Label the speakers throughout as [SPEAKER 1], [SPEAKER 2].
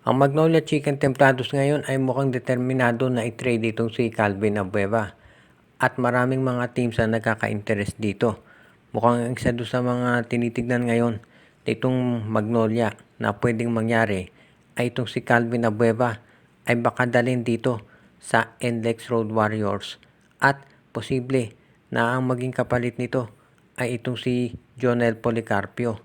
[SPEAKER 1] Ang Magnolia Chicken Templados ngayon ay mukhang determinado na i-trade itong si Calvin Abueva. At maraming mga teams na nagkaka-interest dito. Mukhang isa doon sa mga tinitignan ngayon itong Magnolia na pwedeng mangyari ay itong si Calvin Abueva ay baka dalhin dito sa NLEX Road Warriors at posible na ang maging kapalit nito ay itong si Jonel Policarpio.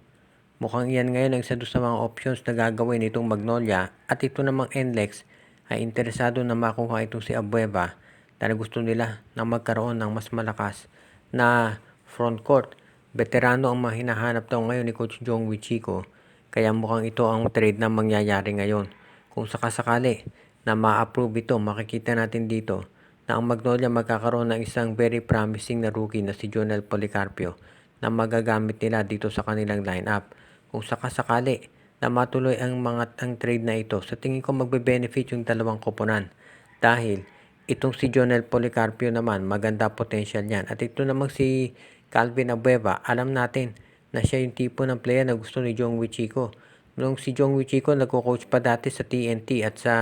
[SPEAKER 1] Mukhang iyan ngayon ang isa doon sa mga options na gagawin itong Magnolia at ito namang NLEX ay interesado na makuha itong si Abueva dahil gusto nila na magkaroon ng mas malakas na front court. Veterano ang mga hinahanap daw ngayon ni Coach Jong Wichiko kaya mukhang ito ang trade na mangyayari ngayon. Kung sakasakali na ma-approve ito, makikita natin dito na ang Magnolia magkakaroon ng isang very promising na rookie na si Jonel Policarpio na magagamit nila dito sa kanilang lineup. Kung sakasakali na matuloy ang trade na ito, sa tingin ko magbe-benefit yung dalawang koponan. Dahil itong si Jonel Policarpio naman, maganda potential yan. At ito namang si Calvin Abueva, alam natin na siya yung tipo ng player na gusto ni Jong Wichiko. Nung si Jong Wichiko nagko-coach pa dati sa TNT at sa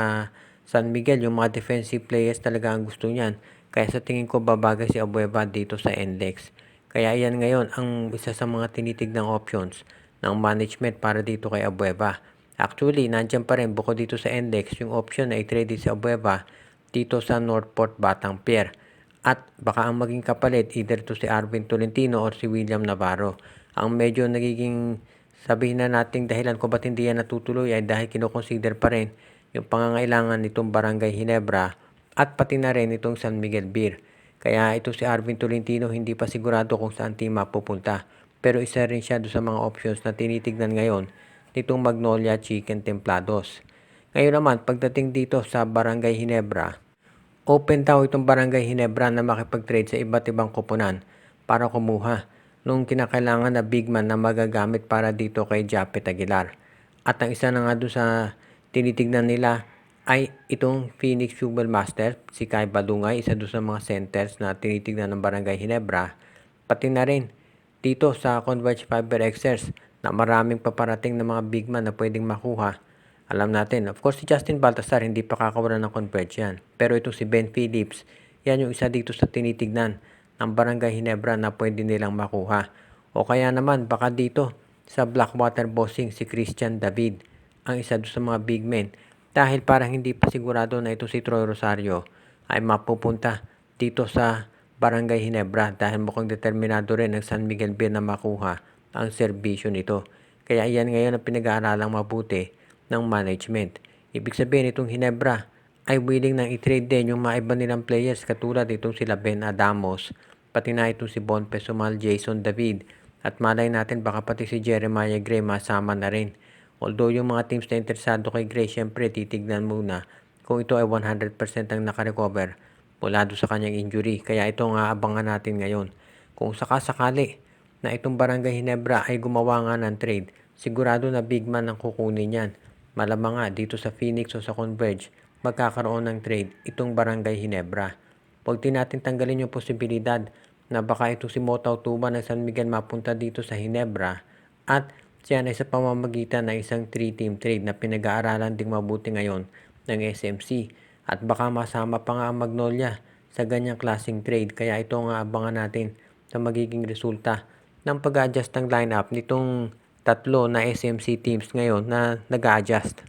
[SPEAKER 1] San Miguel, yung mga defensive players talaga ang gusto niyan. Kaya sa tingin ko babagay si Abueva dito sa NLEX. Kaya yan ngayon ang isa sa mga tinitignang options ng management para dito kay Abueva. Actually, nandiyan pa rin bukod dito sa NLEX yung option na i-trade si Abueva dito sa Northport Batangbert. At baka ang maging kapalit either to si Arvin Tolentino or si William Navarro. Ang medyo nagiging sabihin na nating dahilan kung ba't hindi yan natutuloy ay dahil kinoconsider pa rin yung pangangailangan nitong Barangay Ginebra at pati na rin itong San Miguel Beer. Kaya ito si Arvin Tolentino hindi pa sigurado kung saan team mapupunta. Pero isa rin siya doon sa mga options na tinitignan ngayon nitong Magnolia Chicken Templados. Ngayon naman, pagdating dito sa Barangay Ginebra, open daw itong Barangay Ginebra na makipag-trade sa iba't ibang koponan para kumuha nung kinakailangan na big man na magagamit para dito kay Japet Aguilar. At ang isa na nga doon sa tinitignan nila ay itong Phoenix Football Master, si Kai Balungay, isa doon sa mga centers na tinitignan ng Barangay Ginebra. Pati na rin dito sa Converge Fiber Xers na maraming paparating na mga big man na pwedeng makuha. Alam natin, of course si Justin Baltasar hindi pa kakawalan ng Converge yan. Pero itong si Ben Phillips, yan yung isa dito sa tinitignan ng Barangay Ginebra na pwede nilang makuha. O kaya naman baka dito sa Blackwater Bossing si Christian David ang isa doon sa mga big men. Dahil parang hindi pa sigurado na ito si Troy Rosario ay mapupunta dito sa Barangay Ginebra dahil mukhang determinado rin ng San Miguel Beer na makuha ang serbisyo nito. Kaya iyan ngayon ang pinag-aaralang mabuti ng management. Ibig sabihin itong Ginebra ay willing nang i-trade din yung mga iba nilang players katulad itong sila Ben Adamos, pati na itong si Bon Pesumal, Jason David, at malay natin baka pati si Jeremiah Gray masama na rin. Although yung mga teams na interesado kay Gray, syempre titignan muna kung ito ay 100% ang nakarecover mula doon sa kanyang injury. Kaya ito nga abangan natin ngayon. Kung sakasakali na itong Barangay Ginebra ay gumawa nga ng trade, sigurado na big man ang kukunin yan. Malamang nga dito sa Phoenix o sa Converge, magkakaroon ng trade itong Barangay Ginebra. Huwag din natin tanggalin yung posibilidad na baka ito si Motaw Tuba ng San Miguel mapunta dito sa Ginebra at siya ay sa pamamagitan ng isang 3-team trade na pinag-aaralan ding mabuti ngayon ng SMC. At baka masama pa nga ang Magnolia sa ganyang klaseng trade. Kaya ito nga abangan natin sa magiging resulta ng pag-adjust ng lineup nitong tatlo na SMC teams ngayon na nag-a-adjust.